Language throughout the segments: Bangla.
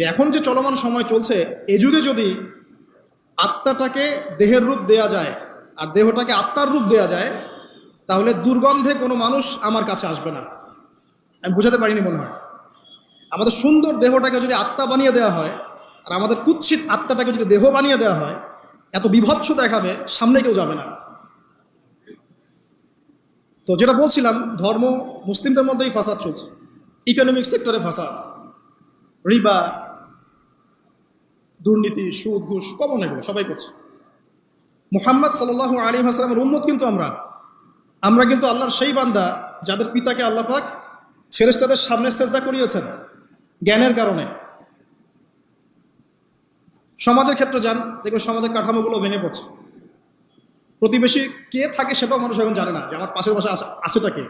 যে এখন যে চলমান সময় চলছে, এ যুগে যদি আত্মাটাকে দেহের রূপ দেয়া যায় আর দেহটাকে আত্মার রূপ দেয়া যায়, তাহলে দুর্গন্ধে কোনো মানুষ আমার কাছে আসবে না। আমি বুঝাতে পারিনি মনে হয়। আমাদের সুন্দর দেহটাকে যদি আত্মা বানিয়ে দেওয়া হয় আর আমাদের কুৎসিত আত্মাটাকে যদি দেহ বানিয়ে দেওয়া হয়, এত বিভৎস দেখাবে, সামনে কেউ যাবে না। তো যেটা বলছিলাম, ধর্ম মুসলিমদের মধ্যেই ফাসাদ চলছে, ইকোনমিক সেক্টরে ফাসাদ, রিবা, দুর্নীতি, সুদ, ঘুষ, কমন, এগুলো সবাই করছে। মুহাম্মদ সাল্লাল্লাহু আলাইহি ওয়াসাল্লামের উম্মত কিন্তু আমরা কিন্তু আল্লাহর সেই বান্দা যাদের পিতাকে আল্লাহ পাক ফেরেশতাদের সামনে সেজদা করিয়েছেন জ্ঞানের কারণে। সমাজের ক্ষেত্রে যান, দেখবেন সমাজের কাঠামোগুলো ভেঙে পড়ছে। প্রতিবেশী কে থাকে সেটাও মানুষ এখন জানে না, যে আমার পাশের পাশে আছেটা কে।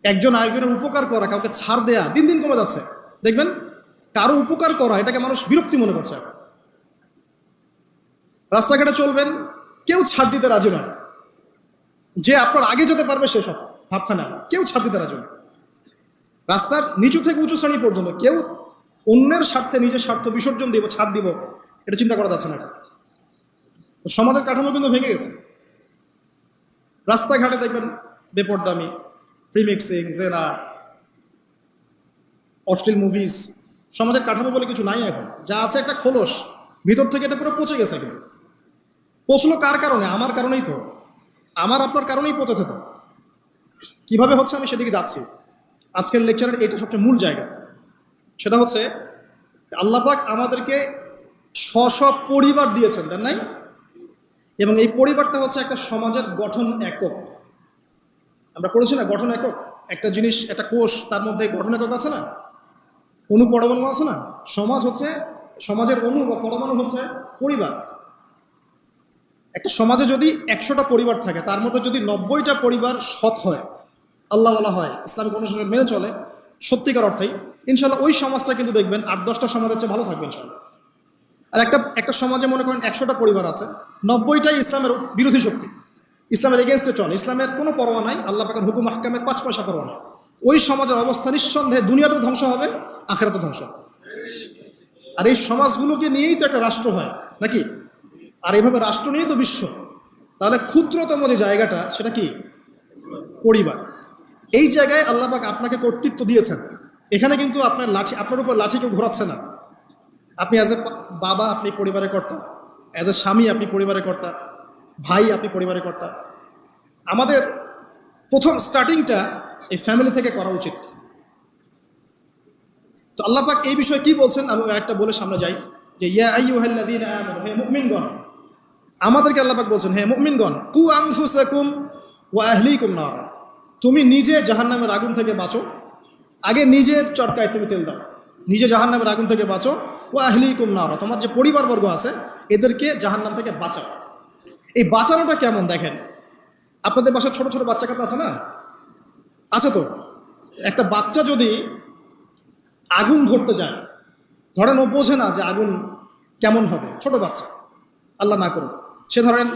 একজন আরেকজনের উপকার করা, কাউকে ছাড় দেয়া দিন দিন কমে যাচ্ছে। দেখবেন কারো উপকার করা এটাকে মানুষ বিরক্তি মনে করছে। রাস্তাঘাটে চলবেন, কেউ ছাড় দিতে রাজি নয়। যে আপনার আগে যেতে পারবে সে সফল, ভাবখানা, কেউ ছাড় দিতে রাজি নয়। রাস্তার নিচু থেকে উঁচু শ্রেণী পর্যন্ত কেউ অন্যের স্বার্থে নিজের স্বার্থ বিসর্জন দিব, ছাড় দিব, এটা চিন্তা করা যাচ্ছে না। সমাজের কাঠামো কিন্তু ভেঙে গেছে। রাস্তাঘাটে দেখবেন বেপরদামি, প্রিমিক্সিং, জেনা, অশ্লীল মুভিজ। সমাজের কাঠামো বলে কিছু নাই এখন, যা আছে একটা খোলস, ভিতর থেকে এটা পুরো পচে গেছে। কিন্তু পচলো কার কারণে? আমার কারণেই তো, আমার আপনার কারণেই পচেছে। তো কিভাবে হচ্ছে আমি সেদিকে যাচ্ছি। আজকের লেকচারের এটা সবচেয়ে মূল জায়গা। সেটা হচ্ছে আল্লাহ পাক আমাদেরকে স্ব পরিবার দিয়েছেন, তাই নাই? এবং এই পরিবারটা হচ্ছে একটা সমাজের গঠন একক। আমরা পড়েছি না, গঠন একক। একটা জিনিস, একটা কোষ, তার মধ্যে গঠন একক আছে না, অণু পরমাণু আছে না। সমাজ হচ্ছে, সমাজের অণু বা পরমাণু হচ্ছে পরিবার। একটা সমাজে যদি 100টা পরিবার থাকে, তার মধ্যে যদি 90টা পরিবার সৎ হয়, আল্লাহওয়ালা হয়, ইসলামিক অনুশাসন মেনে চলে সত্যিকার অর্থেই, ইনশাল্লাহ ওই সমাজটা কিন্তু দেখবেন 8-10টা সমাজের চেয়ে ভালো থাকবে ইনশাল্লাহ। আর একটা সমাজে মনে করেন 100টা পরিবার আছে, 90টাই ইসলামের বিরোধী শক্তি, ইসলামের এগেনস্টে চলে, ইসলামের কোনো পরোয়া নাই, আল্লাহ পাকের হুকুম আহকামের 5 পয়সা পরোয়া নাই। ওই সমাজের অবস্থা নিঃসন্দেহে দুনিয়াতেও ধ্বংস হবে, আখিরাতেও ধ্বংস হবে। আর এই সমাজগুলোকে নিয়েই তো একটা রাষ্ট্র হয় নাকি? আর এইভাবে রাষ্ট্র নিয়েই তো বিশ্ব। তাহলে ক্ষুদ্রতম যে জায়গাটা, সেটা কি? পরিবার। এই জায়গায় আল্লাহ পাক আপনাকে কর্তৃত্ব দিয়েছেন। এখানে কিন্তু আপনার লাঠি, আপনার উপর লাঠি কেউ ঘোরাচ্ছে না। আপনি অ্যাজ এ বাবা, আপনি পরিবারের কর্তা, অ্যাজ এ স্বামী আপনি পরিবারের কর্তা, ভাই আপনি পরিবারের কর্তা। আমাদের প্রথম স্টার্টিংটা এই ফ্যামিলি থেকে করা উচিত। তো আল্লাহ পাক এই বিষয়ে কি বলছেন, আমি একটা বলে সামনে যাই, যে ইয়া আইয়ুহাল্লাযীনা আমানু, হে মুমিনগণ। আমাদেরকে আল্লাহ পাক বলছেন, হে মুমিনগণ, কু আনফুসাকুম ওয়া আহলিকুম নার, তুমি নিজে জাহান্নামের আগুন থেকে বাঁচো। আগে নিজের চরকায় তুমি তেল দাও, নিজে জাহান্নামের আগুন থেকে বাঁচো। ওয়া আহলিকুম নার, তোমার যে পরিবারবর্গ আছে এদেরকে জাহান্নাম থেকে বাঁচাও। এই বাঁচানোটা কেমন দেখেন, আপনাদের বাসায় ছোট ছোট বাচ্চা কাচ্চা আছে না? আছে তো। একটা বাচ্চা যদি আগুন ধরতে যায়, ধরেন ও বোঝে না যে আগুন কেমন হবে, ছোট বাচ্চা, আল্লাহ না করুন, সে ধরেন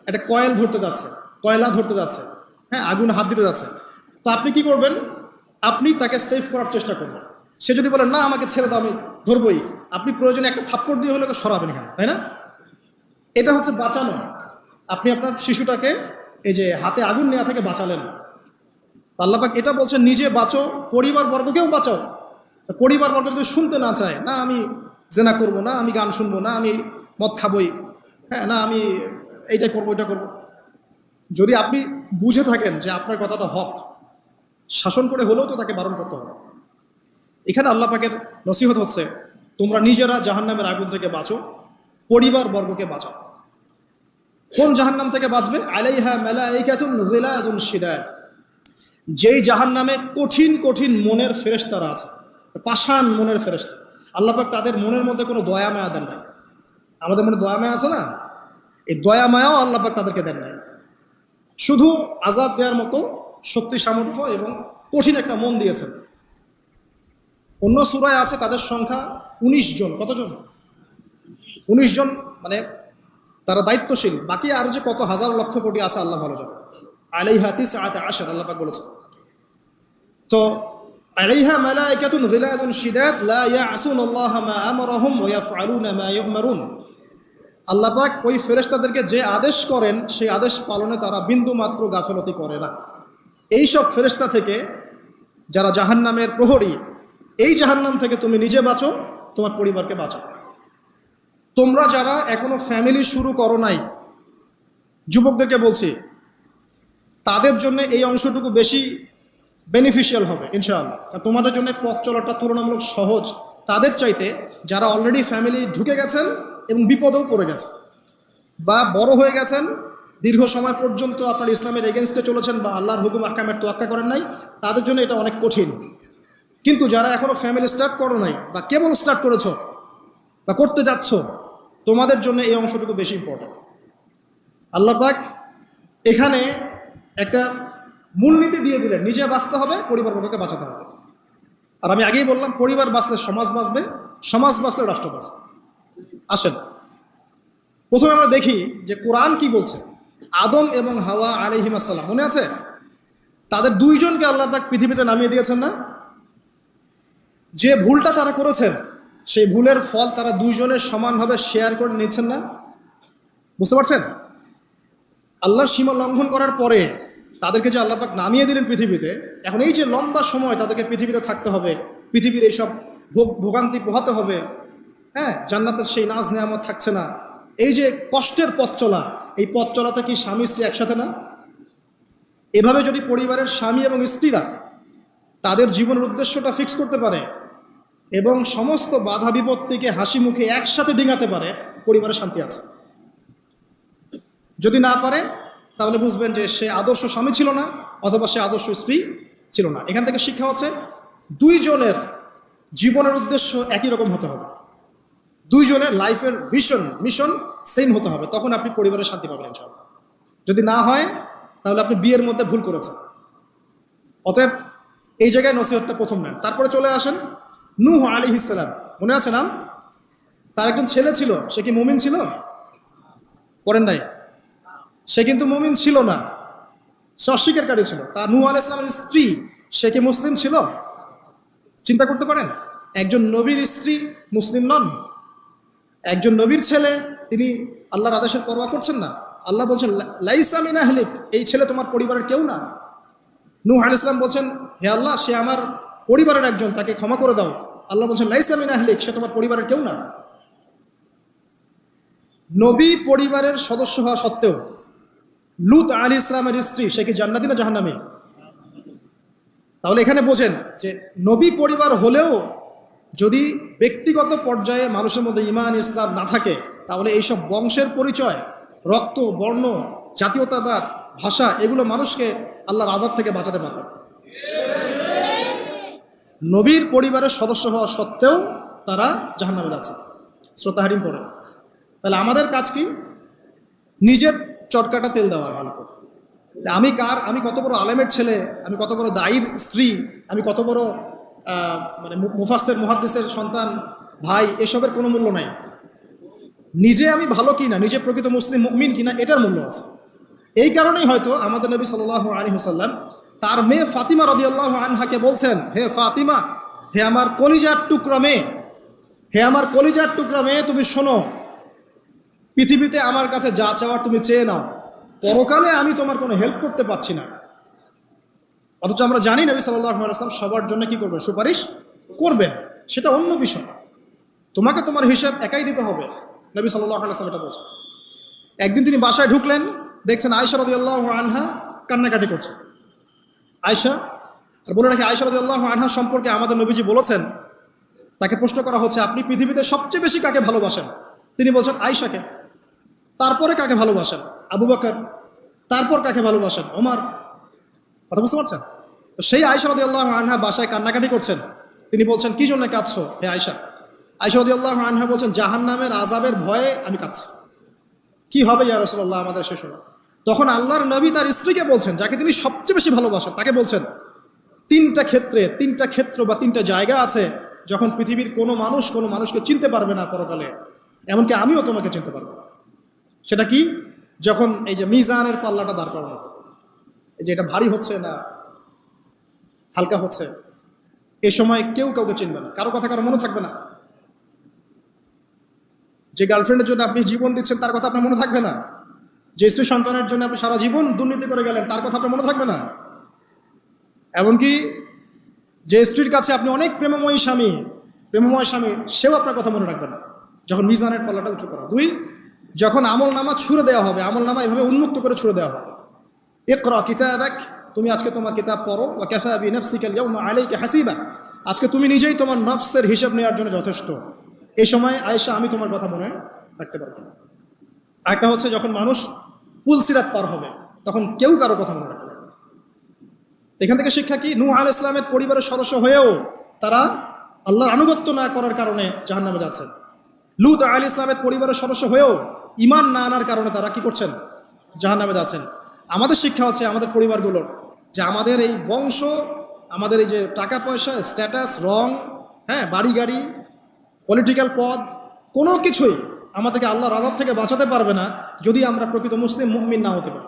একটা কয়েল ধরতে যাচ্ছে, কয়লা ধরতে যাচ্ছে, হ্যাঁ, আগুন হাত দিতে যাচ্ছে, তো আপনি কি করবেন? আপনি তাকে সেভ করার চেষ্টা করবেন। সে যদি বলে না আমাকে ছেড়ে দাও, আমি ধরবই, আপনি প্রয়োজনে একটা থাপ্পড় দিয়ে হলে সরাবেন এখানে, তাই না? এটা হচ্ছে বাঁচানো। আপনি আপনার শিশুটাকে এই যে হাতে আগুন নেওয়া থেকে বাঁচালেন। আল্লাহ পাক এটা বলছেন, নিজে বাঁচো, পরিবার বর্গকেও বাঁচাও। পরিবার বর্গ যদি শুনতে না চায়, না আমি জেনা করব, না আমি গান শুনবো, না আমি মদ খাবই, হ্যাঁ, না আমি এইটা করবো, এটা করবো, যদি আপনি বুঝে থাকেন যে আপনার কথাটা হক, শাসন করে হলেও তো তাকে বারণ করতে হবে। এখানে আল্লাহ পাকের নসিহত হচ্ছে, তোমরা নিজেরা জাহান্নামের আগুন থেকে বাঁচো, পরিবার বর্গকে বাঁচাও। কোন জাহান্নাম থেকে বাঁচবে? আলাইহা মালাইকাতুন গিলাযুন শিদাদ, যেই জাহান্নামে কঠিন কঠিন মনের ফেরেশতারা আছে, পাষাণ মনের ফেরেশতা। আল্লাহ পাক তাদের মনের মধ্যে কোনো দয়া মায়া দেন নাই। আমাদের মনে দয়া মায়া আছে না, এই দয়া মায়াও আল্লাহ পাক তাদেরকে দেন নাই। শুধু আযাব দেওয়ার মতো শক্তি, সামর্থ্য এবং কঠিন একটা মন দিয়েছেন। অন্য সূরায় আছে তাদের সংখ্যা 19 জন। কতজন? 19 জন, মানে তারা দায়িত্বশীল। বাকি আরো যে কত হাজার লক্ষ কোটি আছে আল্লাহ ভালো জানে। আলাইহা তিসআতা আশার, আল্লাহ পাক বলেছেন। তো আলাইহা মালাইকাতুন গিলাযুন শিদাদ লা ইয়াসুনাল্লাহা মা আমারাহুম ওয়া ইয়াফআলুনা মা ইউমারুন। আল্লাহ পাক ওই ফেরেশতাদেরকে যে আদেশ করেন সেই আদেশ পালনে তারা বিন্দু মাত্র গাফেলতি করে না। এই সব ফেরেশতা থেকে যারা জাহান্নামের প্রহরী, এই জাহান্নাম থেকে তুমি নিজে বাঁচো, তোমার পরিবারকে বাঁচো। তোমরা যারা এখনো ফ্যামিলি শুরু করো নাই, যুবকদেরকে বলছি, তাদের জন্য এই অংশটুকু বেশি বেনিফিশিয়াল হবে ইনশাআল্লাহ। কারণ তোমাদের জন্য পথ চলাটা তুলনামূলক সহজ তাদের চাইতে যারা অলরেডি ফ্যামিলি ঢুকে গেছেন এবং বিপদেও পড়ে গেছেন, বা বড় হয়ে গেছেন, দীর্ঘ সময় পর্যন্ত আপনার ইসলামের এগেনস্টে চলেছেন বা আল্লাহর হুকুম আহকামের তোয়াক্কা করেন নাই, তাদের জন্য এটা অনেক কঠিন। কিন্তু যারা এখনও ফ্যামিলি স্টার্ট করো নাই বা কেবল স্টার্ট করেছো বা করতে যাচ্ছ, তোমাদের জন্য এই অংশটুকু বেশি ইম্পর্টেন্ট। আল্লাহ পাক এখানে একটা মূলনীতি দিয়ে দিলেন, নিজে বাঁচতে হবে, পরিবারবর্গকে বাঁচাতে হবে। আর আমি আগেই বললাম, পরিবার বাঁচলে সমাজ বাঁচবে, সমাজ বাঁচলে রাষ্ট্র বাঁচবে। আসেন প্রথমে আমরা দেখি যে কোরআন কি বলছে। আদম এবং হাওয়া আলাইহিস সালাম, মনে আছে? তাদের দুইজনকে আল্লাহ পাক পৃথিবীতে নামিয়ে দিয়েছেন না? যে ভুলটা তারা করেছেন সেই ভুলের ফল তারা দুইজনের সমানভাবে শেয়ার করে নিচ্ছেন না? বুঝতে পারছেন? আল্লাহর সীমা লঙ্ঘন করার পরে তাদেরকে যে আল্লাহ পাক নামিয়ে দিলেন পৃথিবীতে, এখন এই যে লম্বা সময় তাদেরকে পৃথিবীতে থাকতে হবে, পৃথিবীর এইসব ভোগান্তি পোহাতে হবে, হ্যাঁ, জান্নাতের সেই নাজ নেয়ামত থাকছে না, এই যে কষ্টের পথ চলা, এই পথ চলাতে কি স্বামী স্ত্রী একসাথে না? এভাবে যদি পরিবারের স্বামী এবং স্ত্রীরা তাদের জীবনের উদ্দেশ্যটা ফিক্স করতে পারে এবং সমস্ত বাধা বিপত্তিকে হাসি মুখে একসাথে ডিঙাতে পারে, পরিবারে শান্তি আছে। যদি না পারে তাহলে বুঝবেন যে সে আদর্শ স্বামী ছিল না, অথবা সে আদর্শ স্ত্রী ছিল না। এখান থেকে শিক্ষা হচ্ছে দুইজনের জীবনের উদ্দেশ্য একই রকম হতে হবে, দুইজনের লাইফের মিশন সেম হতে হবে, তখন আপনি পরিবারের শান্তি পাবেন ইনশাআল্লাহ। যদি না হয় তাহলে আপনি বিয়ের মধ্যে ভুল করেছেন। অতএব এই জায়গায় নসিহতটা প্রথম নেন। তারপরে চলে আসেন নূহ আলাইহিস সালাম, মনে আছে নাম? তার একজন ছেলে ছিল, সে কি মুমিন ছিল? পড়েন নাই? সে কিন্তু মুমিন ছিল না, সে অস্বীকারী ছিল। তার নূহ আলাইহিস সালামের স্ত্রী, সে কি মুসলিম ছিল? চিন্তা করতে পারেন, একজন নবীর স্ত্রী মুসলিম নন, একজন নবীর ছেলে, তিনি আল্লাহর আদেশের পরোয়া করছেন না। আল্লাহ বলছেন লাইসা মিন আহলিক, এই ছেলে তোমার পরিবারের কেউ না। নূহ আলাইহিস সালাম বলছেন, হে আল্লাহ, সে আমার পরিবারের একজন, তাকে ক্ষমা করে দাও। আল্লাহ বলছেন লাইসা মিন আহলিক, সে তোমার পরিবারের কেউ না। নবী পরিবারের সদস্য হওয়া সত্ত্বেও লূত আলাইহিস সালামের স্ত্রী, সে কি জান্নাতি না জাহান্নামী? তাহলে এখানে বোঝেন যে নবী পরিবার হলেও যদি ব্যক্তিগত পর্যায়ে মানুষের মধ্যে ঈমান ইসলাম না থাকে, তাহলে এইসব বংশের পরিচয়, রক্ত, বর্ণ, জাতীয়তাবাদ, ভাষা, এগুলো মানুষকে আল্লাহর আযাব থেকে বাঁচাতে পারবে। নবীর পরিবারের সদস্য হওয়া সত্ত্বেও তারা জাহান্নামে যাচ্ছে। শ্রোতা হারিম পড়ে। তাহলে আমাদের কাজ কি? নিজের চটকাটা তেল দেওয়া ভালো করে। আমি কত বড় আলেমের ছেলে, আমি কত বড় দায়ীর স্ত্রী, আমি কত বড় মানে মুফাসসির মুহাদ্দিসের সন্তান, ভাই, এসবের কোনো মূল্য নাই। নিজে আমি ভালো কিনা, নিজে প্রকৃত মুসলিম মুমিন কিনা, এটার মূল্য আছে। এই কারণেই হয়তো আমাদের নবী সাল্লাল্লাহু আলাইহি ওয়াসাল্লাম তার মেয়ে ফাতিমা রাদিয়াল্লাহু আনহাকে বলছেন, হে ফাতিমা, হে আমার কলিজার টুকরা মেয়ে, হে আমার কলিজার টুকরা মেয়ে, তুমি শোনো, পৃথিবীতে আমার কাছে যা চাওয়ার তুমি চেয়ে নাও, পরকালে আমি তোমার কোনো হেল্প করতে পারছি না। অথচ আমরা জানি নবী সাল্লাল্লাহু আলাইহি ওয়াসাল্লাম সবার জন্য কি করবেন? সুপারিশ করবেন, সেটা অন্য বিষয়। তোমাকে তোমার হিসাব একাই দিতে হবে, নবী সাল্লাল্লাহু আলাইহি ওয়াসাল্লাম এটা বলছেন। একদিন তিনি বাসায় ঢুকলেন, দেখছেন আয়েশা রাদিয়াল্লাহু আনহা কান্নাকাটি করছে। আয়েশা, আর বলে রাখি, আয়েশা রাদিয়াল্লাহু আনহা সম্পর্কে আমাদের নবীজি বলেছেন, তাকে প্রশ্ন করা হচ্ছে, আপনি পৃথিবীতে সবচেয়ে বেশি কাকে ভালোবাসেন? তিনি বলছেন আয়েশাকে। তারপরে কাকে ভালোবাসেন? আবু বকর। তারপর কাকে ভালোবাসেন? ওমর। কথা বুঝতে পারছেন? তো সেই আয়েশা রাদিয়াল্লাহু আনহা বাসায় কান্নাকাটি করছেন। তিনি বলছেন, কি জন্য কাঁদছো হে আয়েশা? আয়েশা রাদিয়াল্লাহু আনহা বলছেন, জাহান্নামের আযাবের ভয়ে আমি কাঁদছি। কি হবে ইয়া রাসূলুল্লাহ আমাদের শেষ হলো? তখন আল্লাহর নবী তার স্ত্রীকে বলছেন, যাকে তিনি সবচেয়ে বেশি ভালোবাসেন, তাকে বলছেন, তিনটা ক্ষেত্র বা তিনটা জায়গা আছে যখন পৃথিবীর কোনো মানুষকে চিনতে পারবে না পরকালে, এমনকি আমিও তোমাকে চিনতে পারবো না। সেটা কি? যখন এই যে মিজানের পাল্লাটা দাঁড় করানো হবে, এই যে এটা ভারী হচ্ছে না হালকা হচ্ছে, এ সময় কেউ কাউকে চিনবে না, কারো কথা কারো মনে থাকবে না। যে গার্লফ্রেন্ডের জন্য আপনি জীবন দিচ্ছেন তার কথা আপনার মনে থাকবে না। যে স্ত্রী সন্তানের জন্য আপনি সারা জীবন দুর্নীতি করে গেলেন তার কথা আপনার মনে থাকবে না। এমনকি যে স্ত্রীর কাছে আপনি অনেক প্রেমময় স্বামী সেও আপনার কথা মনে রাখবে না যখন মিজানের পাল্লাটা উঁচু করা। 2, যখন আমল নামা ছুড়ে দেওয়া হবে, আমল নামা এভাবে উন্মুক্ত করে ছুড়ে দেওয়া হবে, ইকরা কিতাবাক, তুমি আজকে তোমার কিতাব পড়ো, ওয়া কাফা বিনাফসিকা আল-ইয়াওমা আলাইকা হাসিবা, আজকে তুমি নিজেই তোমার নফসের হিসাব নেওয়ার জন্য যথেষ্ট। এই সময় আয়েশা আমি তোমার কথা মনে রাখতে পারবো না। একটা হচ্ছে যখন মানুষ পুলসিরাত পার হবে তখন কেউ কারো কথা মনে রাখতে পারবে না। এখান থেকে শিক্ষা কি? নূহ আলাইহিস সালামের পরিবারের সদস্য হয়েও তারা আল্লাহর আনুগত্য না করার কারণে জাহান্নামে যাচ্ছেন। লূত আলাইহিস সালামের পরিবারের সদস্য হয়েও ঈমান না আনার কারণে তারা কি করছেন? জাহান্নামে যাচ্ছেন। আমাদের শিক্ষা হচ্ছে আমাদের পরিবারগুলোর যে আমাদের এই বংশ, আমাদের এই যে টাকা পয়সা, স্ট্যাটাস, রং, বাড়ি গাড়ি, পলিটিক্যাল পদ, কোনো কিছুই আমাদেরকে আল্লাহর আযাব থেকে বাঁচাতে পারবে না যদি আমরা প্রকৃত মুসলিম মুমিন না হতে পারি।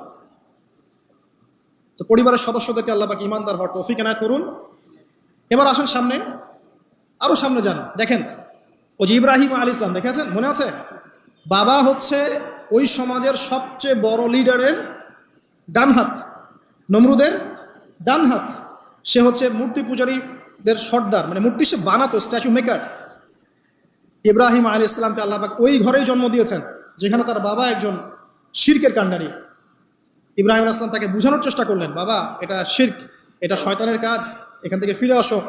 তো পরিবারের সদস্যদেরকে আল্লাহ পাক ঈমানদার হওয়ার তৌফিক এনায়েত করুন। এবার আসেন সামনে, আরও সামনে যান। দেখেন ওই যে ইব্রাহিম আলাইহিস সালাম দেখেছেন, মনে আছে? বাবা হচ্ছে ওই সমাজের সবচেয়ে বড় লিডারের ডান হাত, নমরুদের ডান হাত। সে হচ্ছে মূর্তি পূজারীদের সর্দার, মানে মূর্তি সে বানাতো, স্ট্যাচু মেকার। ইব্রাহিম আলাইহিস সালামকে আল্লাহ পাক ওই ঘরেই জন্ম দিয়েছেন যেখানে তার বাবা একজন শিরকের কাণ্ডারি। ইব্রাহিম আলাইহিস সালাম তাকে বোঝানোর চেষ্টা করলেন, বাবা এটা শিরক, এটা শয়তানের কাজ, এখান থেকে ফিরে আসো,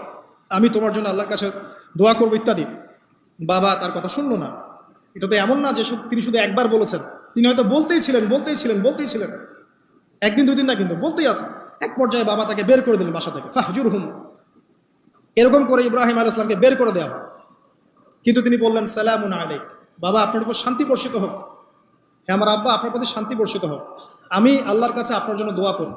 আমি তোমার জন্য আল্লাহর কাছে দোয়া করবো ইত্যাদি। বাবা তার কথা শুনলো না। এটা তো এমন না যে তিনি শুধু একবার বলেছেন, তিনি হয়তো বলতেই ছিলেন, একদিন দুদিন না, কিন্তু বলতেই আছে। এক পর্যায়ে বাবা তাকে বের করে দিলেন বাসা থেকে, ফাহজুরহুম। এরকম করে ইব্রাহিম আলাইহিস সালামকে বের করে দেওয়া হয়। কিন্তু তিনি বললেন, সালামুন আলাইক, বাবা আপনার উপর শান্তি বর্ষিত হোক, হ্যাঁ আমার আব্বা আপনার প্রতি শান্তি বর্ষিত হোক, আমি আল্লাহর কাছে আপনার জন্য দোয়া করব।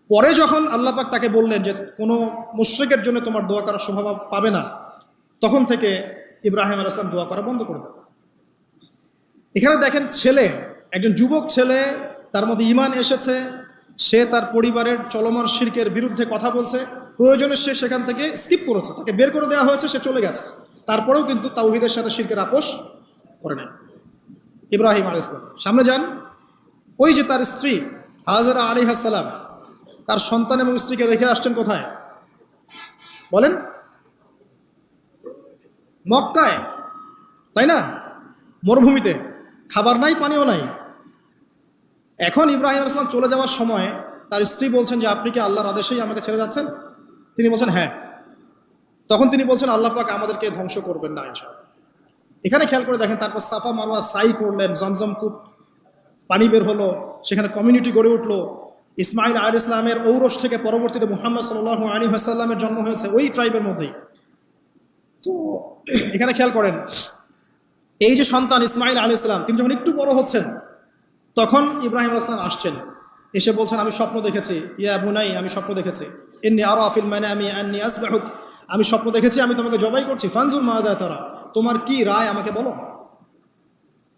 পরে যখন আল্লাহ পাক তাকে বললেন যে কোনো মুশরিকের জন্য তোমার দোয়া করার সম্ভাবনা পাবে না, তখন থেকে ইব্রাহিম আলাইহিস সালাম দোয়া করা বন্ধ করে দেন। এখানে দেখেন ছেলে, একজন যুবক ছেলে, তার মধ্যে ঈমান এসেছে, সে তার পরিবারের চলমান শিরকের বিরুদ্ধে কথা বলছে, প্রয়োজনে সে সেখান থেকে স্কিপ করেছে, তাকে বের করে দেওয়া হয়েছে, সে চলে গেছে, তারপরেও কিন্তু তাওহীদের সাথে শিরকের আপোষ করে নাই ইব্রাহিম আলাইহিস সালাম। সামনে যান, ওই যে তার স্ত্রী হাজেরা আলাইহিস সালাম তার সন্তান এবং স্ত্রীকে রেখে আসছেন কোথায় বলেন? মক্কায়, তাই না? মরুভূমিতে, খাবার নাই, পানিও নাই। এখন ইব্রাহিম আলাইহিস সালাম চলে যাওয়ার সময় তার স্ত্রী বলছেন যে আপনি কি আল্লাহর আদেশেই আমাকে ছেড়ে যাচ্ছেন? তিনি বলছেন হ্যাঁ। তখন তিনি বলছেন আল্লাহ পাক আমাদেরকে ধ্বংস করবেন না ইনশাআল্লাহ। এখানে খেয়াল করে দেখেন, তারপর সাফা মারওয়া সাই করলেন, জমজম কূপ পানি বের হলো, সেখানে কমিউনিটি গড়ে উঠলো। ইসমাইল আলাইহিস সালামের ঔরস থেকে পরবর্তীতে মুহাম্মদ সাল্লাল্লাহু আলাইহি ওয়াসাল্লামের জন্ম হয়েছে ওই ট্রাইবের মধ্যেই। তো এখানে খেয়াল করেন, এই যে সন্তান ইসমাইল আলাইহিস সালাম, তিনি যখন একটু বড় হচ্ছেন তখন ইব্রাহিম আলাইহিস সালাম আসছেন, এসে বলছেন আমি স্বপ্ন দেখেছি, ইয়া বুনাই, আমি স্বপ্ন দেখেছি, ইন্নী আরা ফিল মানামি আন্নী আসবাহুক, আমি স্বপ্ন দেখেছি আমি তোমাকে জবাই করছি, ফানজুর মাযা তারা, তোমার কি রায় আমাকে বলো।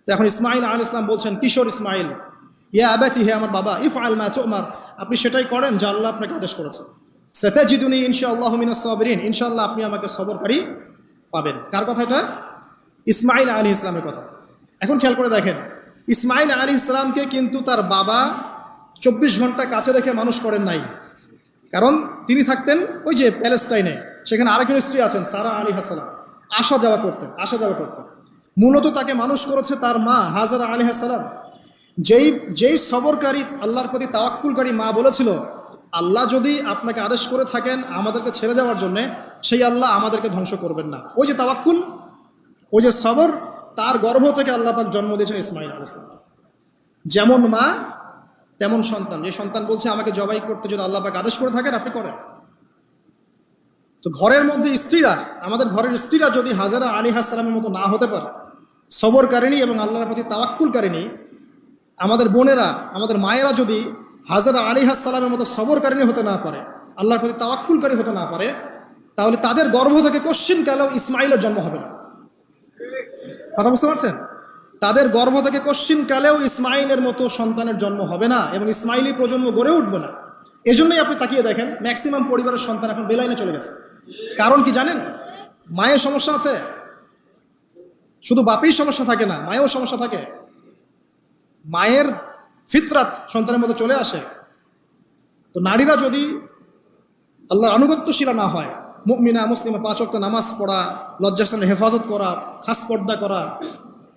তো এখন ইসমাইল আলাইহিস সালাম বলছেন, কিশোর ইসমাইল, ইয়া আবাতি, হে আমার বাবা, ইফআল মা তুমার, আপনি সেটাই করেন যা আল্লাহ আপনাকে আদেশ করেছেন। সাতাজিদুনি ইনশাআল্লাহু মিনাস সাবিরিন, ইনশাআল্লাহ আপনি আমাকে সবরকারী পাবেন। কার কথা এটা? ইসমাইল আলাইহিস সালামের কথা। এখন খেয়াল করে দেখেন, ইসমাইল আলাইহিস সালামকে কিন্তু তার বাবা 24 ঘন্টা কাছে রেখে মানুষ করেন নাই, কারণ তিনি থাকতেন ওই যে প্যালেস্টাইনে, সেখানে আরেকজন স্ত্রী আছেন সারা আলাইহিস সালাম, আসা যাওয়া করতেন। মূলত তাকে মানুষ করেছে তার মা হাজেরা আলাইহিস সালাম, যেই সবরকারী, আল্লাহর প্রতি তাওয়াক্কুলকারী মা বলেছিল আল্লাহ যদি আপনাকে আদেশ করে থাকেন আমাদেরকে ছেড়ে যাওয়ার জন্য, সেই আল্লাহ আমাদেরকে ধ্বংস করবেন না। ওই যে তাওয়াক্কুল, ওই যে সবর, তার গর্ভ থেকে আল্লাহ পাক জন্ম দিয়েছেন ইসমাইল আলাইহিস সালাম। যেমন মা তেমন সন্তান, যে সন্তান বলছে আমাকে জবাই করতে যদি আল্লাহ পাক আদেশ করে থাকেন আপনি করেন। তো ঘরের মধ্যে স্ত্রীরা, আমাদের ঘরের স্ত্রীরা যদি হাজেরা আলাইহিস সালামের মতো না হতে পারে, সবরকারিনী এবং আল্লাহর প্রতি তাওয়াক্কুলকারিনী, আমাদের বোনেরা, আমাদের মায়েরা যদি হাজেরা আলাইহিস সালামের মতো সবরকারিনী হতে না পারে, আল্লাহর প্রতি তাওয়াক্কুলকারী হতে না পারে, তাহলে তাদের গর্ভ থেকে কশ্চিনকালেও ইসমাইলের জন্ম হবে না। কথা বুঝতে পারছেন? তাদের গর্ভ থেকে কশ্চিনকালেও ইসমাইলের মতো সন্তানের জন্ম হবে না এবং ইসমাইলি প্রজন্ম গড়ে উঠবে না। এজন্যই আপনি তাকিয়ে দেখেন ম্যাক্সিমাম পরিবারের সন্তান এখন বেলাইনে চলে গেছে। কারণ কি জানেন? মায়ের সমস্যা আছে, শুধু বাপেই সমস্যা থাকে না, মায়েও সমস্যা থাকে। মায়ের ফিতরাত সন্তানের মধ্যে চলে আসে। তো নারীরা যদি আল্লাহর আনুগত্যশীলা না হয়, মুমিনা মুসলিমা, 5 ওয়াক্ত নামাজ পড়া, লজ্জাস্থানের হেফাজত করা, খাস পর্দা করা,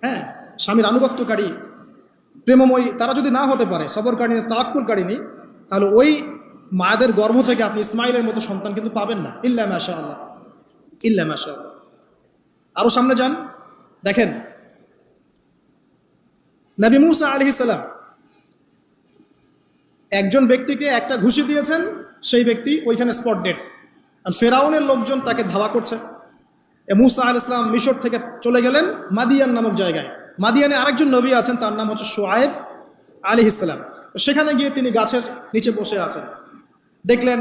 হ্যাঁ, স্বামীর আনুগত্যকারী, প্রেমময়ী, তারা যদি না হতে পারে, সবরকারিনী, তাওয়াক্কুলকারিনী, তাহলে ওই মায়েদের গর্ভ থেকে আপনি ইসমাইলের মতো সন্তান কিন্তু পাবেন না, ইল্লা মাশাআল্লাহ, ইল্লা মাশাআল্লাহ। আরও সামনে যান, দেখেন নবী মুসা আলাইহিস সালাম একজন ব্যক্তিকে একটা ঘুষি দিয়েছেন, সেই ব্যক্তি ওইখানে স্পট ডেড। আর ফেরাউনের লোকজন তাকে ধাওয়া করছে। মুসা আলাইহিস সালাম মিশর থেকে চলে গেলেন মাদিয়ান নামক জায়গায়। মাদিয়ানে আরেকজন নবী আছেন, তার নাম হচ্ছে শুআয়ব আলাইহিস সালাম। সেখানে গিয়ে তিনি গাছের নিচে বসে আছেন। দেখলেন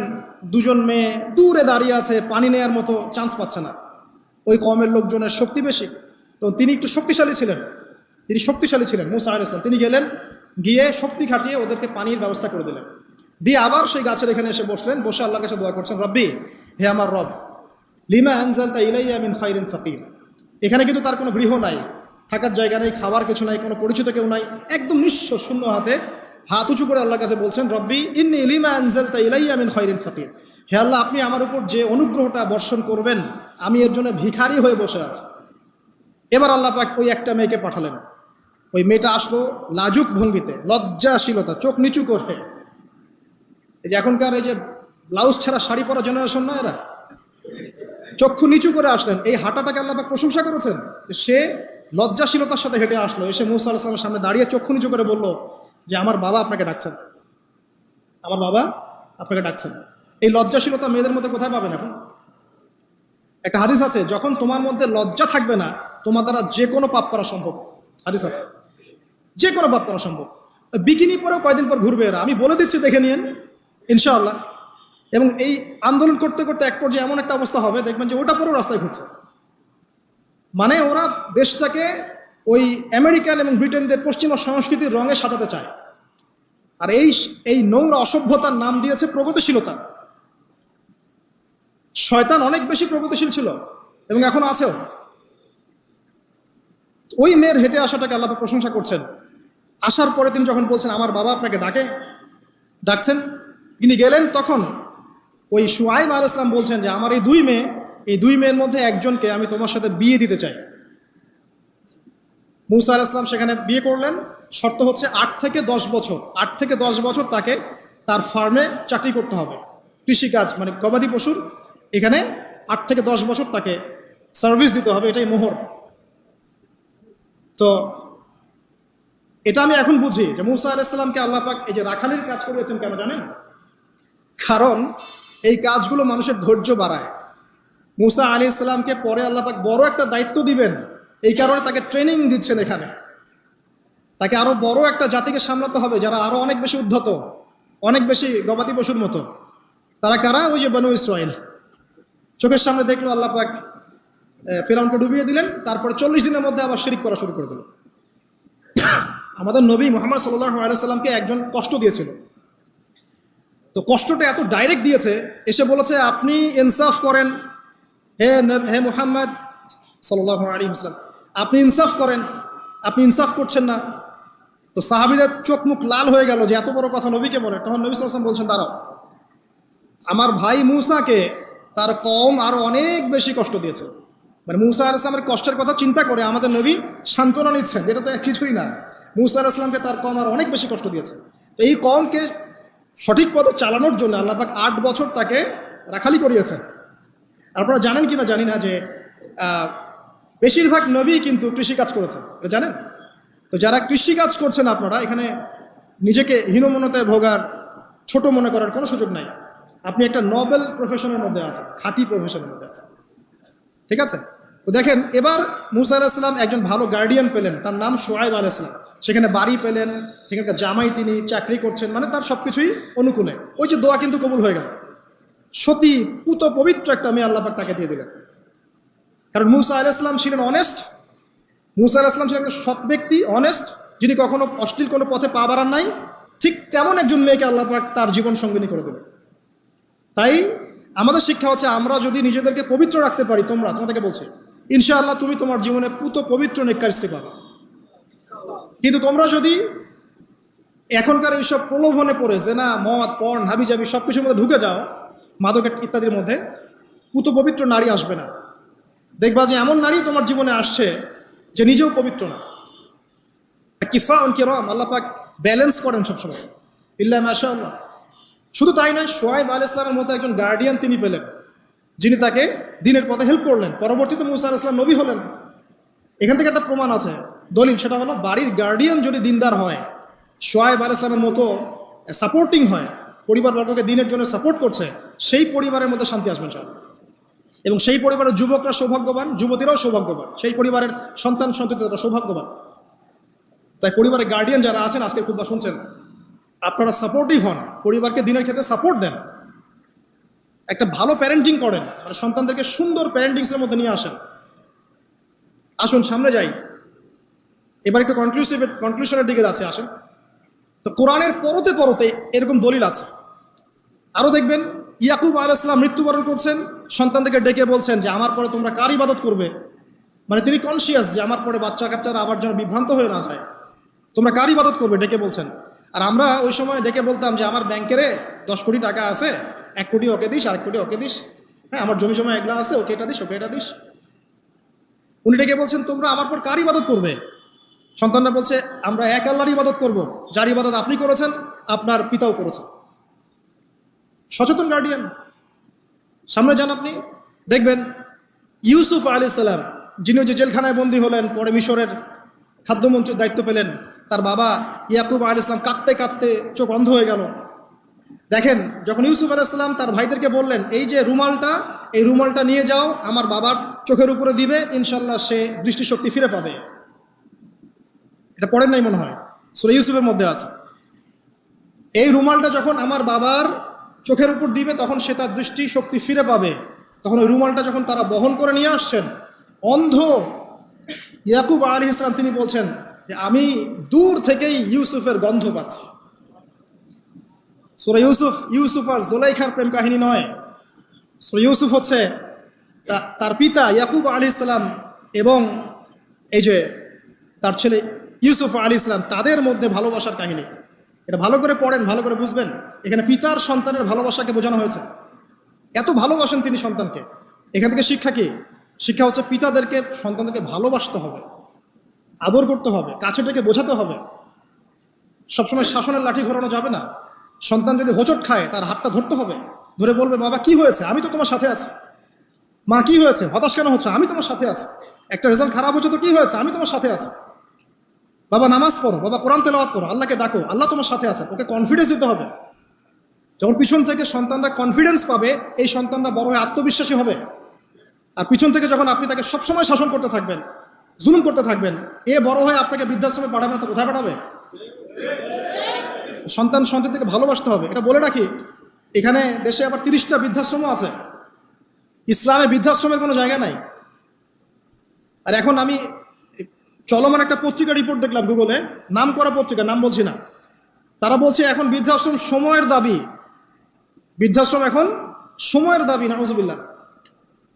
দুজন মেয়ে দূরে দাঁড়িয়ে আছে, পানি নেয়ার মতো চান্স পাচ্ছে না। ওই কওমের লোকজনের শক্তি বেশি, তো তিনি একটু শক্তিশালী ছিলেন, মুসা আলাইহিস সালাম। তিনি গেলেন, গিয়ে শক্তি খাটিয়ে ওদেরকে পানির ব্যবস্থা করে দিলেন। দিয়ে আবার সেই গাছের এখানে এসে বসলেন, বসে আল্লাহর কাছে দোয়া করছেন, রব্বি, হে আমার রব, লিমা আনজালতা ইলাইয়া মিন খাইরিন ফাকির। এখানে কিন্তু তার কোনো গৃহ নাই, থাকার জায়গা নেই, খাবার কিছু নাই, কোনো পরিচিত কেউ নাই, একদম নিঃস্ব শূন্য হাতে হাত উঁচু করে আল্লাহর কাছে বলছেন, রব্বি ইন্নী লিমা আনজালতা ইলাইয়া মিন খাইরিন ফাকির। হে আল্লাহ, আপনি আমার উপর যে অনুগ্রহটা বর্ষণ করবেন, আমি এর জন্য ভিখারি হয়ে বসে আছি। এবার আল্লাহ পাক ওই একটা মেয়েকে পাঠালেন। ওই মেয়েটা আসলো লাজুক ভঙ্গিতে, লজ্জাশীলতা, চোখ নিচু করে। এই যে এখনকার এই যে ব্লাউজ ছাড়া শাড়ি পরা জেনারেশন না, এরা চক্ষু নিচু করে আসলেন। এই হাঁটাটাকে আল্লাহ পাক প্রশংসা করেছেন। সে লজ্জাশীলতার সাথে হেঁটে আসলো, এসে মুসা আলাইহিস সালামের সামনে দাঁড়িয়ে চক্ষু নিচু করে বলল যে আমার বাবা আপনাকে ডাকছেন, আমার বাবা আপনাকে ডাকছেন। এই লজ্জাশীলতা মেয়েদের মধ্যে কোথায় পাবেন এখন? একটা হাদিস আছে, যখন তোমার মধ্যে লজ্জা থাকবে না, তোমার দ্বারা যে কোনো পাপ করা সম্ভব। হাদিস আছে, যে কোনো পাপ করা সম্ভব। বিকিনি পরেও কয়দিন পর ঘুরবে এরা, আমি বলে দিচ্ছি, দেখে নিন ইনশাআল্লাহ। এবং এই আন্দোলন করতে করতে এক পর্যায়ে এমন একটা অবস্থা হবে, দেখবেন যে ওটা পরেও রাস্তায় ঘুরছে। মানে ওরা দেশটাকে ওই আমেরিকান এবং ব্রিটেনদের পশ্চিমা সংস্কৃতির রঙে সাজাতে চায়। আর এই নোংরা অসভ্যতার নাম দিয়েছে প্রগতিশীলতা। শয়তান অনেক বেশি প্রগতিশীল ছিল এবং এখন আছেও। ওই মেয়ের হেঁটে আসাটাকে আল্লাহ প্রশংসা করছেন। আসার পরে তিনি যখন বলছেন আমার বাবা আপনাকে ডাকছেন, তিনি গেলেন, তখন ওই শুআয়ব আলাইহিস সালাম বলছেন যে আমার এই দুই মেয়ের মধ্যে একজনকে আমি তোমার সাথে বিয়ে দিতে চাই। মুসা আলাইহিস সালাম সেখানে বিয়ে করলেন। শর্ত হচ্ছে 8 থেকে 10 বছর তাকে তার ফার্মে চাকরি করতে হবে, কৃষিকাজ মানে গবাদি পশুর, এখানে 8 থেকে 10 বছর তাকে সার্ভিস দিতে হবে, এটাই মোহর। তো এটা আমি এখন বুঝি যে মুসা আলাইহিস সালামকে আল্লাহ পাক এই যে রাখালির কাজ করিয়েছেন কেন জানেন? কারণ এই কাজগুলো মানুষের ধৈর্য বাড়ায়। মুসা আলাইহিস সালামকে পরে আল্লাহ পাক বড় একটা দায়িত্ব দিবেন, এই কারণে তাকে ট্রেনিং দিচ্ছেন এখানে। তাকে আরো বড় একটা জাতিকে সামলাতে হবে, যারা আরো অনেক বেশি উদ্ধত, অনেক বেশি গবাদি পশুর মতো। তারা কারা? ওই যে বনু ইসরাইল। চোখের সামনে দেখলো আল্লাহ পাক ফিরআউনকে ডুবিয়ে দিলেন, তারপরে 40 দিনের মধ্যে আবার শিরক করা শুরু করে দিল। আমাদের নবী মুহাম্মদ সাল্লাল্লাহু আলাইহি সাল্লামকে একজন কষ্ট দিয়েছিল। তো কষ্টটা এত ডাইরেক্ট দিয়েছে, এসে বলেছে আপনি ইনসাফ করেন, হে মুহাম্মদ সাল্লাল্লাহু আলাইহি ওয়াসাল্লাম, আপনি ইনসাফ করেন, আপনি ইনসাফ করছেন না। তো সাহাবীদের চোখ মুখ লাল হয়ে গেল যে এত বড় কথা নবীকে বলে। তখন নবী সাল্লাল্লাহু আলাইহি ওয়াসাল্লাম বলছেন, দাঁড়াও, আমার ভাই মুসাকে তার কওম আরো অনেক বেশি কষ্ট দিয়েছে। মানে মুসা আলাইহিস সালামের কষ্টের কথা চিন্তা করে আমাদের নবী সান্ত্বনা নিচ্ছেন, যেটা তো কিছুই না। মুসা আলাইহিস সালামকে তার কওম আরো অনেক বেশি কষ্ট দিয়েছে। তো এই কওমকে সঠিক পথে চালানোর জন্য আল্লাহ পাক 8 বছর তাকে রাখালি করিয়েছেন। আপনারা জানেন কিনা জানি না যে বেশিরভাগ নবী কিন্তু কৃষিকাজ করেছেন, এটা জানেন? তো যারা কৃষিকাজ করছেন আপনারা এখানে নিজেকে হীনমন্যতায় ভোগার, ছোট মনে করার কোনো সুযোগ নাই। আপনি একটা নোবেল প্রফেশনের মধ্যে আছেন, খাঁটি প্রফেশনের মধ্যে আছেন, ঠিক আছে? তো দেখেন, এবার মুসা আলাইহিস সালাম একজন ভালো গার্ডিয়ান পেলেন, তার নাম শুআয়ব আলাইহিস সালাম। সেখানে বাড়ি পেলেন, সেখানকার জামাই, তিনি চাকরি করছেন, মানে তার সব কিছুই অনুকূলে। ওই যে দোয়া কিন্তু কবুল হয়ে গেল। সতী পুত পবিত্র একটা মেয়ে আল্লাহ পাক তাকে দিয়ে দিলেন। কারণ মুসা আলাইহিস সালাম ছিলেন অনেস্ট, মুসা আলাইহিস সালাম ছিলেন একটা সৎ ব্যক্তি, অনেস্ট, যিনি কখনো অশ্লীল কোনো পথে পা বাড়ান নাই। ঠিক তেমন একজন মেয়েকে আল্লাহ পাক তার জীবন সঙ্গিনী করে দিলেন। তাই আমাদের শিক্ষা হচ্ছে আমরা যদি নিজেদেরকে পবিত্র রাখতে পারি, তোমাদেরকে বলছি ইনশাআল্লাহ তুমি তোমার জীবনে পুত পবিত্র নেককার স্ত্রী পাবে। কিন্তু তোমরা যদি এখনকার এইসব প্রলোভনে পড়ে জেনা, মদ, পর্ন, হাবিজাবি সব কিছুর মধ্যে ঢুকে যাও, মাদক ইত্যাদির মধ্যে, পুত পবিত্র নারী আসবে না। দেখবা যে এমন নারী তোমার জীবনে আসছে যে নিজেও পবিত্র না। কিফা কিরম আল্লাহ পাক ব্যালেন্স করেন সবসময়, ইল্লা মাশাআল্লাহ। শুধু তাই নয়, শোয়েব আলাইহিস সালামের মতো একজন গার্ডিয়ান তিনি পেলেন, যিনি তাকে দিনের পথে হেল্প করলেন। পরবর্তীতে মুসা আলাইহিস সালাম নবী হলেন। এখান থেকে একটা প্রমাণ আছে, দলিল, সেটা হলো বাড়ির গার্ডিয়ান যদি দিনদার হয়, শোয়েব আলাইহিস সালামের মতো সাপোর্টিং হয়, পরিবারবর্গকে দিনের জন্য সাপোর্ট করছে, সেই পরিবারের মধ্যে শান্তি আসবে ইনশাআল্লাহ। এবং সেই পরিবারের যুবকরা সৌভাগ্যবান, যুবতীরাও সৌভাগ্যবান, সেই পরিবারের সন্তান সন্ততিরা সৌভাগ্যবান। তাই পরিবারের গার্ডিয়ান যারা আছেন, আজকে খুতবা শুনছেন, আপনারা সাপোর্টিভ হন, পরিবারকে দিনের ক্ষেত্রে সাপোর্ট দেন, একটা ভালো প্যারেন্টিং করেন, মানে সন্তানদেরকে সুন্দর প্যারেন্টিংসের মধ্যে নিয়ে আসেন। আসুন সামনে যাই, এবার একটু কনক্লুশনের দিকে যাচ্ছে, আসেন। তো কোরআনের পরতে পরতে এরকম দলিল আছে। আরও দেখবেন, ইয়াকুব আলাইহিস সালাম মৃত্যুবরণ করছেন, সন্তানদেরকে ডেকে বলছেন যে আমার পরে তোমরা কার ইবাদত করবে। মানে তিনি কনসিয়াস যে আমার পরে বাচ্চা কাচ্চারা আবার যেন বিভ্রান্ত হয়ে না যায়, তোমরা কার ইবাদত করবে, ডেকে বলছেন। আর আমরা ওই সময় ডেকে বলতাম যে আমার ব্যাংকেরে 10 কোটি টাকা আছে, 1 কোটি ওকে দিস, 1 কোটি ওকে দিস, হ্যাঁ আমার জমি জমা এগুলা আছে, ওকে এটা দিস, ওকে এটা দিস। উনি ডেকে বলছেন তোমরা আমার পর কার ইবাদত করবে। সন্তানরা বলছে আমরা এক আল্লাহর ইবাদত করব, যার ইবাদত আপনি করেছেন, আপনার পিতাও করেছেন। সচেতন গার্ডিয়ান। সামনে যান, আপনি দেখবেন ইউসুফ আলাইহিস সালাম, যিনি যে জেলখানায় বন্দী হলেন, পরে মিশরের খাদ্যমন্ত্রীর দায়িত্ব পেলেন, তার বাবা ইয়াকুব আলাইহিস সালাম কাঁদতে কাঁদতে চোখ অন্ধ হয়ে গেল। দেখেন, যখন ইউসুফ আলাইহিস সালাম তার ভাইদেরকে বললেন এই যে রুমালটা, এই রুমালটা নিয়ে যাও, আমার বাবার চোখের উপরে দিবে, ইনশাল্লাহ সে দৃষ্টিশক্তি ফিরে পাবে। এটা পড়েন নাই মনে হয়, সূরা ইউসুফের মধ্যে আছে। এই রুমালটা যখন আমার বাবার চোখের উপর দিবে, তখন সে তার দৃষ্টিশক্তি ফিরে পাবে। তখন ওই রুমালটা যখন তারা বহন করে নিয়ে আসছেন, অন্ধ ইয়াকুব আলাইহিস সালাম তিনি বলছেন যে আমি দূর থেকেই ইউসুফের গন্ধ পাচ্ছি। সূরা ইউসুফ আর জুলাইখার প্রেম কাহিনী নয়। সূরা ইউসুফ হচ্ছে তার পিতা ইয়াকুব আলাইহিস সালাম এবং এই যে তার ছেলে ইউসুফ আলাইহিস সালাম, তাদের মধ্যে ভালোবাসার কাহিনী। এটা ভালো করে পড়েন, ভালো করে বুঝবেন। এখানে পিতার সন্তানের ভালোবাসাকে বোঝানো হয়েছে। এত ভালোবাসেন তিনি সন্তানকে। এখান থেকে শিক্ষা কি? শিক্ষা হচ্ছে পিতাদেরকে, সন্তানদেরকে ভালোবাসতে হবে, আদর করতে হবে, কাছে থেকে বোঝাতে হবে। সবসময় শাসনের লাঠি ঘোরানো যাবে না। সন্তান যদি হোঁচট খায়, তার হাতটা ধরতে হবে, ধরে বলবে বাবা কি হয়েছে, আমি তো তোমার সাথে আছি। মা কি হয়েছে, হতাশ কেন হচ্ছে, আমি তোমার সাথে আছি। একটা রেজাল্ট খারাপ হচ্ছে তো কি হয়েছে, আমি তোমার সাথে আছি। বাবা নামাজ পড়ো, বাবা কোরআন তেলাওয়াত করো, আল্লাহকে ডাকো, আল্লাহ তোমার সাথে আছে। ওকে কনফিডেন্স দিতে হবে। যখন পিছন থেকে সন্তানরা কনফিডেন্স পাবে, এই সন্তানরা বড় হয়ে আত্মবিশ্বাসী হবে। আর পিছন থেকে যখন আপনি তাকে সবসময় শাসন করতে থাকবেন, জুলুম করতে থাকবেন, এ বড় হয়ে আপনাকে বৃদ্ধাশ্রমে পাঠাবে না তো কোথায় পাঠাবে? সন্তানকে ভালোবাসতে হবে। এটা বলে রাখি, এখানে দেশে আবার 30টা বৃদ্ধাশ্রমও আছে। ইসলামে বৃদ্ধাশ্রমের কোনো জায়গা নাই। আর এখন আমি চলমান একটা পত্রিকা রিপোর্ট দেখলাম গুগলে, নাম করা পত্রিকা, নাম বলছি না। তারা বলছে এখন বৃদ্ধাশ্রম সময়ের দাবি। বৃদ্ধাশ্রম এখন সময়ের দাবি, নাউজুবিল্লাহ।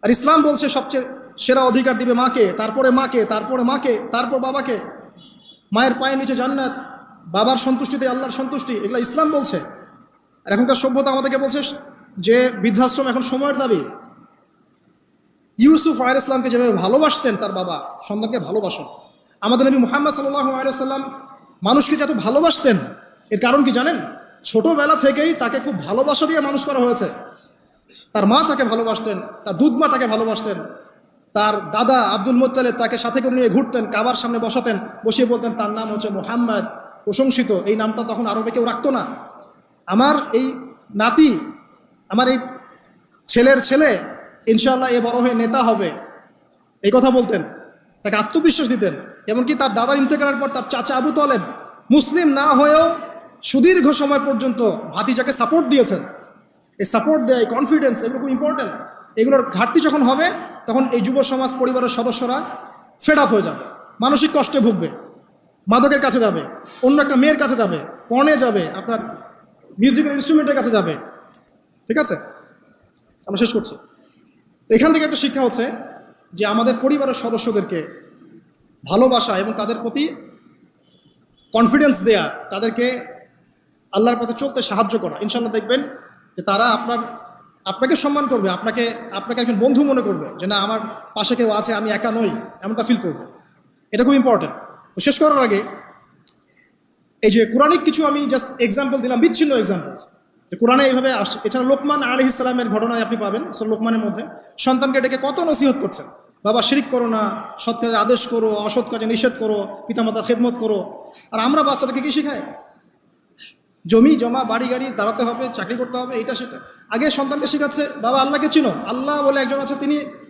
আর ইসলাম বলছে সবচেয়ে সেরা অধিকার দিবে মাকে, তারপরে মাকে, তারপরে মাকে, তারপর বাবাকে। মায়ের পায়ের নিচে জান্নাত, বাবার সন্তুষ্টিতে আল্লাহর সন্তুষ্টি, এগুলো ইসলাম বলছে। আর এখনকার সভ্যতা আমাদেরকে বলছে যে বৃদ্ধাশ্রম এখন সময়ের দাবি। ইউসুফ আলাইহিস সালামকে যেভাবে ভালোবাসতেন তার বাবা, সন্তানকে ভালোবাসুন। আমাদের নবী মুহাম্মদ সাল্লাল্লাহু আলাইহি সাল্লাম মানুষকে যত ভালোবাসতেন, এর কারণ কি জানেন? ছোটবেলা থেকেই তাকে খুব ভালোবাসা দিয়ে মানুষ করা হয়েছে। তার মা তাকে ভালোবাসতেন, তার দুধ মা তাকে ভালোবাসতেন, তার দাদা আব্দুল মুত্তালিব তাকে সাথে করে নিয়ে ঘুরতেন, কাবার সামনে বসাতেন, বসিয়ে বলতেন তার নাম হচ্ছে মুহাম্মদ, প্রশংসিত। এই নামটা তখন আরবে কেউ রাখতো না। আমার এই নাতি, আমার এই ছেলের ছেলে ইনশাআল্লাহ এ বড় হয়ে নেতা হবে, এই কথা বলতেন। তাকে আত্মবিশ্বাস দিতেন। এমনকি তার দাদার ইন্তেকালের পর তার চাচা আবু তালেব মুসলিম না হয়েও সুদীর্ঘ সময় পর্যন্ত ভাতিজাকে সাপোর্ট দিয়েছেন। এই সাপোর্ট দেয়, কনফিডেন্স, এগুলো খুব ইম্পর্টেন্ট। এগুলোর ঘাটতি যখন হবে, তখন এই যুব সমাজ পরিবারের সদস্যরা ফেড আপ হয়ে যাবে, মানসিক কষ্টে ভুগবে, মাদকের কাছে যাবে, অন্য একটা মেয়ের কাছে যাবে, পর্নে যাবে, আপনার মিউজিক্যাল ইনস্ট্রুমেন্টের কাছে যাবে। ঠিক আছে? আমরা শেষ করছি। তো এখান থেকে একটা শিক্ষা হচ্ছে যে আমাদের পরিবারের সদস্যদেরকে ভালোবাসা এবং তাদের প্রতি কনফিডেন্স দেয়া, তাদেরকে আল্লাহর পথে চলতে সাহায্য করা। ইনশাআল্লাহ দেখবেন যে তারা আপনাকে সম্মান করবে, আপনাকে একজন বন্ধু মনে করবে, যে না আমার পাশে কেউ আছে, আমি একা নই, এমনটা ফিল করবে। এটা খুব ইম্পর্টেন্ট। তো শেষ করার আগে এই যে কোরআনিক কিছু আমি জাস্ট এক্সাম্পল দিলাম, বিচ্ছিন্ন এক্সাম্পলস, যে কোরআনে এইভাবে আসছে। এছাড়া লোকমান আলাইহিস সালামের ঘটনায় আপনি পাবেন, সূরা লোকমানের মধ্যে সন্তানকে ডেকে কত নসিহত করছেন, বাবা শিরিক করো না, সৎ কাজে আদেশ করো, অসৎ কাজে নিষেধ করো, পিতামাতার খেদমত করো। আর আমরা বাচ্চাটাকে কি শেখাই? জমি জমা, বাড়ি গাড়ি, দাঁড়াতে হবে, চাকরি করতে হবে, এটা সেটা। আগে সন্তানকে শেখাচ্ছে বাবা আল্লাহকে চিনো, আল্লাহ বলে একজন আছে,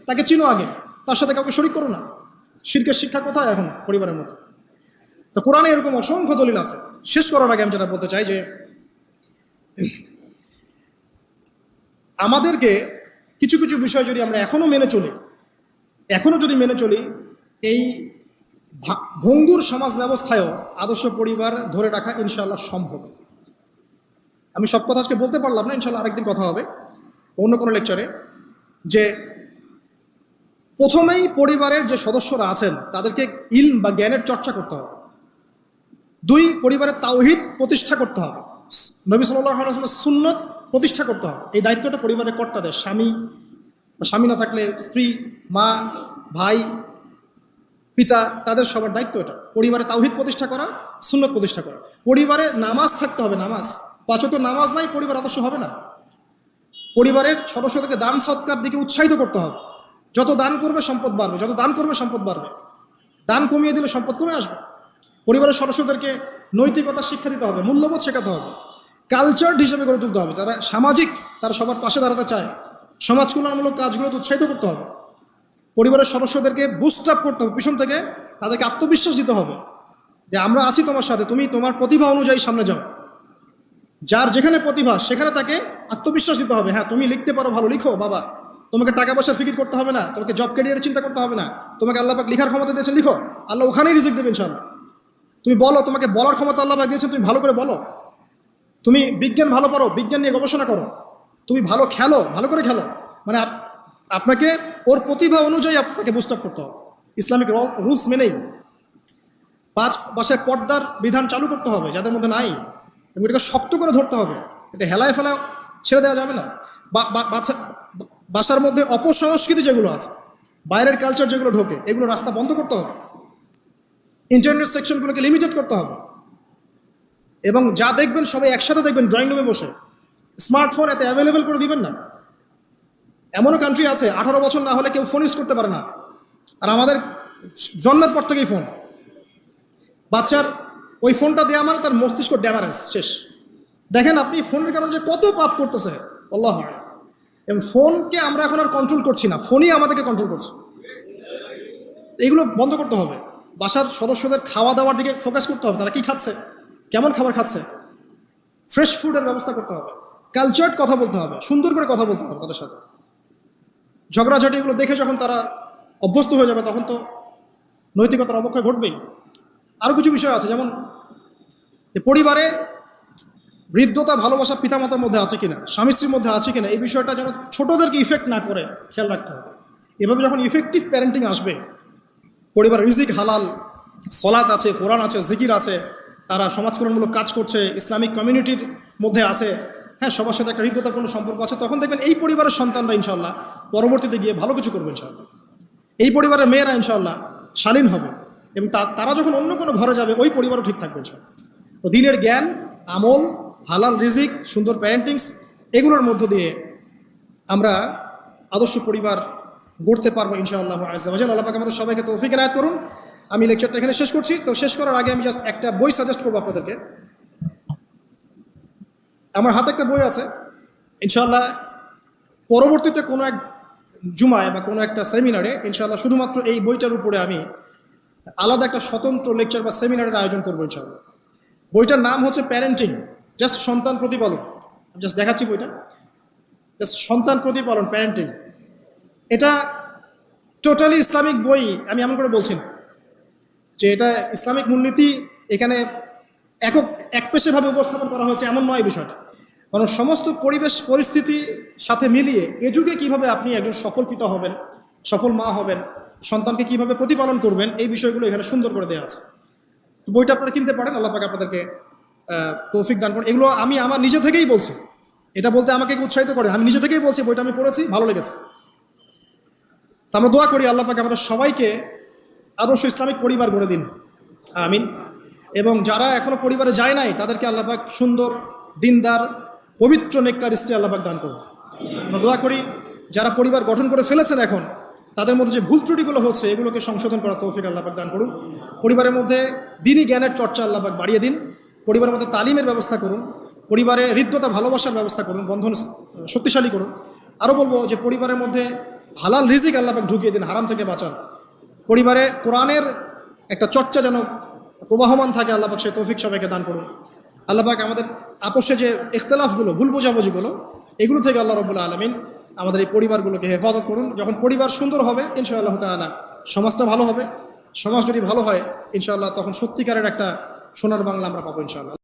তাকে চিনো আগে, তার সাথে কাউকে শরিক করো না। শিরকের শিক্ষা কোথায় এখন পরিবারের মধ্যে? তো কোরআনে এরকম অসংখ্য দলিল আছে। শেষ করার আগে আমি যেটা বলতে চাই যে আমাদেরকে কিছু কিছু বিষয় যদি আমরা এখনো যদি মেনে চলি, এই ভঙ্গুর সমাজ ব্যবস্থায়ও আদর্শ পরিবার ধরে রাখা ইনশাআল্লাহ সম্ভব। আমি সব কথা আজকে বলতে পারলাম না, ইনশাআল্লাহ আরেকদিন কথা হবে অন্য কোনো লেকচারে। যে প্রথমেই পরিবারের যে সদস্যরা আছেন তাদেরকে ইলম বা জ্ঞানের চর্চা করতে হবে। 2, পরিবারের তাওহীদ প্রতিষ্ঠা করতে হবে, নবী সাল্লাল্লাহু আলাইহি ওয়াসাল্লামের সুন্নত প্রতিষ্ঠা করতে হবে। এই দায়িত্বটা পরিবারের কর্তাদের, স্বামী না থাকলে স্ত্রী, মা, ভাই, পিতা, তাদের সবার দায়িত্ব এটা। পরিবারে তাওহীদ প্রতিষ্ঠা করা, সুন্নত প্রতিষ্ঠা করা। পরিবারে নামাজ থাকতে হবে, নামাজ 5 ওয়াক্ত নামাজ নাই পরিবার আদর্শ হবে না। পরিবারের সদস্যদেরকে দান সৎকার দিকে উৎসাহিত করতে হবে। যত দান করবে সম্পদ বাড়বে, যত দান করবে সম্পদ বাড়বে। দান কমিয়ে দিলে সম্পদ কমে আসবে। পরিবারের সদস্যদেরকে নৈতিকতা শিক্ষা দিতে হবে, মূল্যবোধ শেখাতে হবে, কালচার্ড হিসেবে গড়ে তুলতে হবে। তারা সামাজিক, তারা সবার পাশে দাঁড়াতে চায়, সমাজ কল্যাণমূলক কাজগুলোতে উৎসাহিত করতে হবে। পরিবারের সদস্যদেরকে বুস্ট আপ করতে হবে, পিছন থেকে তাদেরকে আত্মবিশ্বাস দিতে হবে যে আমরা আছি তোমার সাথে, তুমি তোমার প্রতিভা অনুযায়ী সামনে যাও। যার যেখানে প্রতিভা সেখানে তাকে আত্মবিশ্বাস দিতে হবে। হ্যাঁ তুমি লিখতে পারো, ভালো লিখো বাবা, তোমাকে টাকা পয়সার ফিকির করতে হবে না, তোমাকে জব ক্যারিয়ারের চিন্তা করতে হবে না, তোমাকে আল্লাহ পাক লেখার ক্ষমতা দিয়েছেন, লিখো, আল্লাহ ওখানেই রিজিক দেবেন ইনশাআল্লাহ। তুমি বলো, তোমাকে বলার ক্ষমতা আল্লাহ পাক দিয়েছেন, তুমি ভালো করে বলো। তুমি বিজ্ঞান ভালো পারো, বিজ্ঞান নিয়ে গবেষণা করো। তুমি ভালো খেলো, ভালো করে খেলো। মানে আপনাকে ওর প্রতিভা অনুযায়ী আপনাকে বুস্ট আপ করতে হবে, ইসলামিক রুলস মেনেই। 5 বাসায় পর্দার বিধান চালু করতে হবে যাদের মধ্যে নাই, এবং এটাকে শক্ত করে ধরতে হবে। এটা হেলায় ফেলা ছেড়ে দেওয়া যাবে না। বাসার মধ্যে অপসংস্কৃতি যেগুলো আছে, বাইরের কালচার যেগুলো ঢোকে, এগুলো রাস্তা বন্ধ করতে হবে। ইন্টারনেট সেকশনগুলোকে লিমিটেড করতে হবে। এবং যা দেখবেন সবাই একসাথে দেখবেন, ড্রয়িং রুমে বসে। স্মার্টফোন এতে অ্যাভেলেবেল করে দিবেন না। এমনও কান্ট্রি আছে 18 বছর না হলে কেউ ফোন ইউজ করতে পারে না, আর আমাদের জন্মের পর থেকেই ফোন। বাচ্চার ওই ফোনটা দেওয়া মানে তার মস্তিষ্ক ড্যামারেজ শেষ। দেখেন আপনি ফোনের কারণে যে কত পাপ করতেছে আল্লাহ। এবং ফোনকে আমরা এখন আর কন্ট্রোল করছি না, ফোনই আমাদেরকে কন্ট্রোল করছে। এইগুলো বন্ধ করতে হবে। বাসার সদস্যদের খাওয়া দাওয়ার দিকে ফোকাস করতে হবে, তারা কি খাচ্ছে, কেমন খাবার খাচ্ছে, ফ্রেশ ফুডের ব্যবস্থা করতে হবে। কালচার্ড কথা বলতে হবে, সুন্দর করে কথা বলতে হবে তাদের সাথে। ঝগড়াঝাটি এগুলো দেখে যখন তারা অভ্যস্ত হয়ে যাবে তখন তো নৈতিকতার অবক্ষয় ঘটবেই। আরও কিছু বিষয় আছে, যেমন পরিবারে হৃদ্যতা, ভালোবাসা পিতামাতার মধ্যে আছে কিনা, স্বামী স্ত্রীর মধ্যে আছে কিনা, এই বিষয়টা যেন ছোটদেরকে ইফেক্ট না করে খেয়াল রাখতে হবে। এভাবে যখন ইফেক্টিভ প্যারেন্টিং আসবে, পরিবার রিজিক হালাল, সলাত আছে, কোরআন আছে, জিকির আছে, তারা সমাজকল্যাণমূলক কাজ করছে, ইসলামিক কমিউনিটির মধ্যে আছে, হ্যাঁ সবার সাথে একটা হৃদ্যতাপূর্ণ সম্পর্ক আছে, তখন দেখবেন এই পরিবারের সন্তানরা ইনশাআল্লাহ পরবর্তীতে গিয়ে ভালো কিছু করবে ইনশাআল্লাহ। এই পরিবারের মেয়েরা ইনশাআল্লাহ শালীন হবে, এবং তারা যখন অন্য কোনো ঘরে যাবে ওই পরিবারও ঠিক থাকবে ইনশাআল্লাহ। তো দিনের জ্ঞান, আমল, হালাল রিজিক, সুন্দর প্যারেন্টিংস, এগুলোর মধ্য দিয়ে আমরা আদর্শ পরিবার গড়তে পারবো ইনশাআল্লাহ আজ্জা ওয়া জাল্লা। আল্লাহ পাক আমাদের সবাইকে তৌফিক এনায়েত করুন। আমি লেকচারটা এখানে শেষ করছি। তো শেষ করার আগে আমি জাস্ট একটা বই সাজেস্ট করবো আপনাদেরকে। আমার হাতে একটা বই আছে, ইনশাআল্লাহ পরবর্তীতে কোনো এক জুমায় বা কোনো একটা সেমিনারে ইনশাআল্লাহ শুধুমাত্র এই বইটার উপরে আমি আলাদা একটা স্বতন্ত্র লেকচার বা সেমিনারের আয়োজন করবো ইনশাআল্লাহ। বইটার নাম হচ্ছে প্যারেন্টিং, জাস্ট সন্তান প্রতিপালন। জাস্ট দেখাচ্ছি বইটা, জাস্ট সন্তান প্রতিপালন, প্যারেন্টিং। এটা টোটালি ইসলামিক বই। আমি এমন করে বলছি না যে এটা ইসলামিক মূলনীতি এখানে একপেশেভাবে উপস্থাপন করা হয়েছে, এমন নয় বিষয়টা। কারণ সমস্ত পরিবেশ পরিস্থিতি সাথে মিলিয়ে এ যুগে কীভাবে আপনি একজন সফল পিতা হবেন, সফল মা হবেন, সন্তানকে কিভাবে প্রতিপালন করবেন, এই বিষয়গুলো এখানে সুন্দর করে দেওয়া আছে। তো বইটা আপনারা কিনতে পারেন, আল্লাহ পাক আপনাদেরকে তৌফিক দান করুন। এগুলো আমি আমার নিজে থেকেই বলছি, এটা বলতে আমাকে উৎসাহিত করেন, আমি নিজে থেকেই বলছি, বইটা আমি পড়েছি, ভালো লেগেছে। তো আমরা দোয়া করি আল্লাহ পাক আমাদের সবাইকে আদর্শ ইসলামিক পরিবার গড়ে দিন, আমিন। এবং যারা এখনো পরিবারে যায় নাই তাদেরকে আল্লাহ পাক সুন্দর, দিনদার, পবিত্র নেককার স্ত্রী আল্লাহ পাক দান করুন। আমরা দোয়া করি যারা পরিবার গঠন করে ফেলেছেন এখন, তাদের মধ্যে যে ভুল ত্রুটিগুলো হচ্ছে এগুলোকে সংশোধন করার তৌফিক আল্লাহ পাক দান করুন। পরিবারের মধ্যে দ্বীনি জ্ঞানের চর্চা আল্লাহ পাক বাড়িয়ে দিন। পরিবারের মধ্যে তালিমের ব্যবস্থা করুন। পরিবারে হৃদ্যতা, ভালোবাসার ব্যবস্থা করুন, বন্ধন শক্তিশালী করুন। আরও বলবো যে পরিবারের মধ্যে হালাল রিজিক আল্লাহ পাক ঢুকিয়ে দিন, হারাম থেকে বাঁচান। পরিবারে কোরআনের একটা চর্চা যেন প্রবাহমান থাকে, আল্লাহ পাক সে তৌফিক সবাইকে দান করুন। আল্লাহ পাক আমাদের আপোষে যে ইখতলাফগুলো, ভুল বোঝাবুঝিগুলো, এগুলো থেকে আল্লাহ রাব্বুল আলামিন আমাদের এই পরিবারগুলোকে হেফাজত করুন। যখন পরিবার সুন্দর হবে ইনশাআল্লাহ তাআলা সমাজটা ভালো হবে। সমাজ যদি ভালো হয় ইনশাআল্লাহ তখন সত্যিকারের একটা সোনার বাংলা আমরা পাবো ইনশাআল্লাহ।